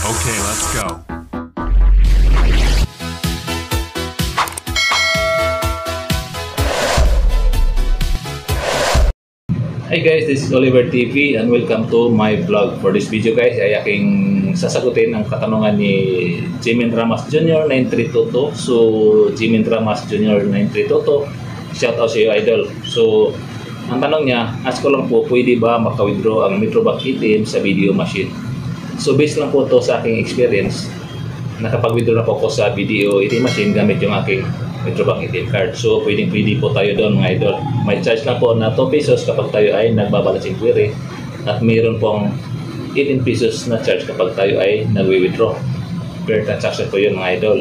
Okay, let's go. Hi guys, this is Oliver TV and welcome to my vlog. For this video guys, ay aking sasagutin ang katanungan ni Jimin Ramas Jr. 9322. So, Jimin Ramas Jr. 9322, shout out sa iyo idol. So, ang tanong niya, ask ko lang po, pwede ba maka-withdraw ang Metrobank ATM sa video machine? So, based lang po to sa aking experience, nakapag-withdraw na po ako sa video ATM machine gamit yung aking Metrobank ATM card. So, pwede po tayo doon mga idol. May charge lang po na 2 pesos kapag tayo ay nagbabalancing query. At mayroon pong 18 pesos na charge kapag tayo ay nagwi-withdraw. Per transaction po yun mga idol.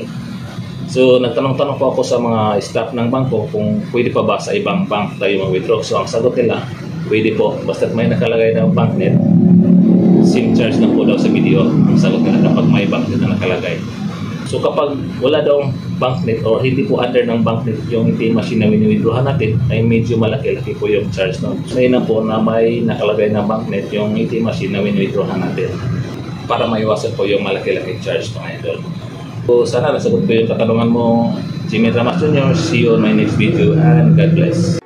So, nagtanong-tanong po ako sa mga staff ng bangko kung pwede pa ba sa ibang bank tayo mag-withdraw. So, ang sagot nila, pwede po. Basta't may nakalagay ng banknet, SIM charge lang po daw sa video. Ang sagot nila kapag may banknet na nakalagay. So kapag wala daw banknet or hindi po under ng banknet yung ATM machine na wini-withdrawhan natin, ay medyo malaki-laki po yung charge no. So yun po na may nakalagay na banknet yung ATM machine na wini-withdrawhan natin para maiwasan po yung malaki-laki charge mga idol. So sana nasagot ko yung katanungan mo, Jimin Ramas Jr. See you on my next video and God bless.